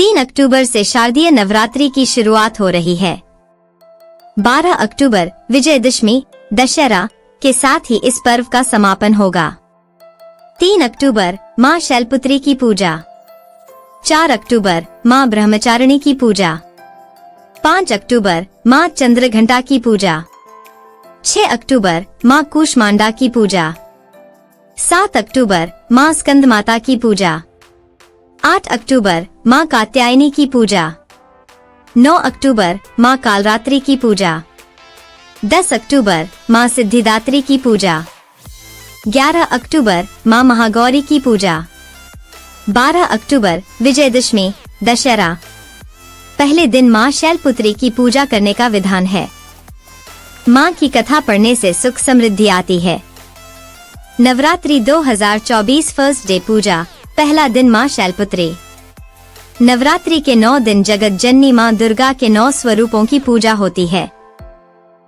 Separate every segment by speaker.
Speaker 1: 3 अक्टूबर से शारदीय नवरात्रि की शुरुआत हो रही है। 12 अक्टूबर विजयदशमी दशहरा के साथ ही इस पर्व का समापन होगा। 3 अक्टूबर मां शैलपुत्री की पूजा, 4 अक्टूबर मां ब्रह्मचारिणी की पूजा, 5 अक्टूबर मां चंद्रघंटा की पूजा, 6 अक्टूबर मां कूष्मांडा की पूजा, 7 अक्टूबर मां स्कंदमाता की पूजा, 8 अक्टूबर मां कात्यायनी की पूजा, 9 अक्टूबर मां कालरात्रि की पूजा, 10 अक्टूबर मां सिद्धिदात्री की पूजा, 11 अक्टूबर मां महागौरी की पूजा, 12 अक्टूबर विजयदशमी दशहरा। पहले दिन मां शैलपुत्री की पूजा करने का विधान है। मां की कथा पढ़ने से सुख समृद्धि आती है। नवरात्रि 2024 फर्स्ट डे पूजा, पहला दिन मां शैलपुत्री। नवरात्रि के 9 दिन जगत जननी मां दुर्गा के 9 स्वरूपों की पूजा होती है।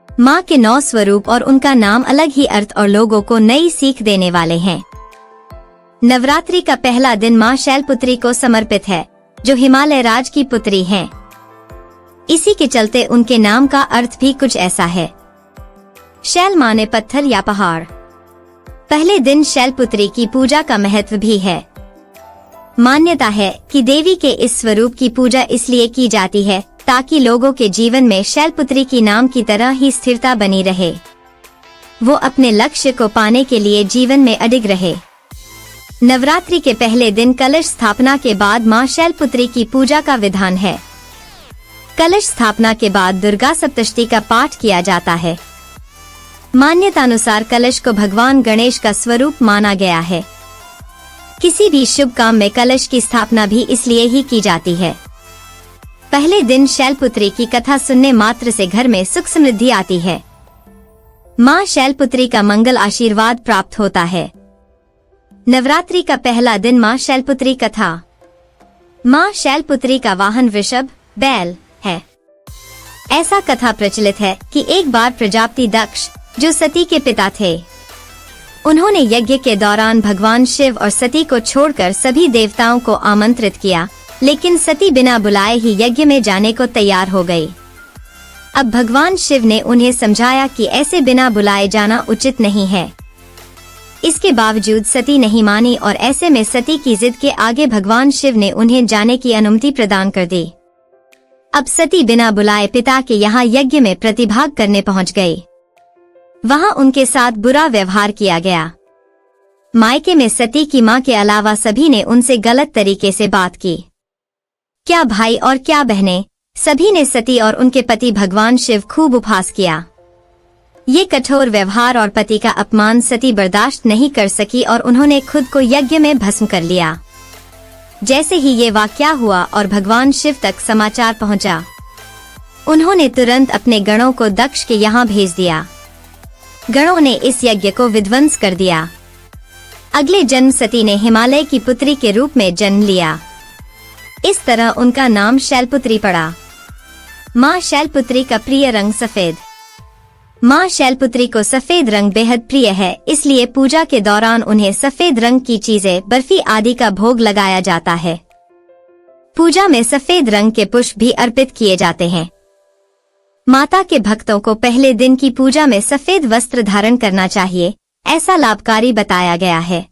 Speaker 1: मां के 9 स्वरूप और उनका नाम अलग ही अर्थ और लोगों को नई सीख देने वाले हैं। नवरात्रि का पहला दिन मां शैलपुत्री को समर्पित है, जो हिमालय राज की पुत्री हैं। इसी के चलते उनके नाम का अर्थ भी कुछ ऐसा है। शैल माने पत्थर या पहाड़। पहले दिन शैलपुत्री की पूजा का महत्व भी है। मान्यता है कि देवी के इस स्वरूप की पूजा इसलिए की जाती है ताकि लोगों के जीवन में शैलपुत्री की नाम की तरह ही स्थिरता बनी रहे, वो अपने लक्ष्य को पाने के लिए जीवन में अडिग रहे। नवरात्रि के पहले दिन कलश स्थापना के बाद मां शैलपुत्री की पूजा का विधान है। कलश स्थापना के बाद दुर्गा सप्तशती का पाठ किया जाता है। मान्यतानुसार कलश को भगवान गणेश का स्वरूप माना गया है। किसी भी शुभ काम में कलश की स्थापना भी इसलिए ही की जाती है। पहले दिन शैलपुत्री की कथा सुनने मात्र से घर में सुख समृद्धि आती है। मां शैलपुत्री का मंगल आशीर्वाद प्राप्त होता है। नवरात्रि का पहला दिन मां शैलपुत्री कथा। मां शैलपुत्री का वाहन वृषभ बैल है। ऐसा कथा प्रचलित है कि एक बार प्रजापति दक्ष, जो सती के पिता थे, उन्होंने यज्ञ के दौरान भगवान शिव और सती को छोड़कर सभी देवताओं को आमंत्रित किया, लेकिन सती बिना बुलाए ही यज्ञ में जाने को तैयार हो गई। अब भगवान शिव ने उन्हें समझाया कि ऐसे बिना बुलाए जाना उचित नहीं है। इसके बावजूद सती नहीं मानी और ऐसे में सती की जिद के आगे भगवान शिव ने उन्हें जाने की अनुमति प्रदान कर दी। अब सती बिना बुलाए पिता के यहाँ यज्ञ में प्रतिभाग करने पहुँच गई। वहाँ उनके साथ बुरा व्यवहार किया गया। मायके में सती की माँ के अलावा सभी ने उनसे गलत तरीके से बात की। क्या भाई और क्या बहनें, सभी ने सती और उनके पति भगवान शिव खूब उपहास किया। ये कठोर व्यवहार और पति का अपमान सती बर्दाश्त नहीं कर सकी और उन्होंने खुद को यज्ञ में भस्म कर लिया। जैसे ही ये वाकया हुआ और भगवान शिव तक समाचार पहुंचा, उन्होंने तुरंत अपने गणों को दक्ष के यहाँ भेज दिया। गणों ने इस यज्ञ को विध्वंस कर दिया। अगले जन्म सती ने हिमालय की पुत्री के रूप में जन्म लिया। इस तरह उनका नाम शैलपुत्री पड़ा। मां शैलपुत्री का प्रिय रंग सफेद। मां शैलपुत्री को सफेद रंग बेहद प्रिय है, इसलिए पूजा के दौरान उन्हें सफेद रंग की चीजें, बर्फी आदि का भोग लगाया जाता है। पूजा में सफेद रंग के पुष्प भी अर्पित किए जाते हैं। माता के भक्तों को पहले दिन की पूजा में सफेद वस्त्र धारण करना चाहिए, ऐसा लाभकारी बताया गया है।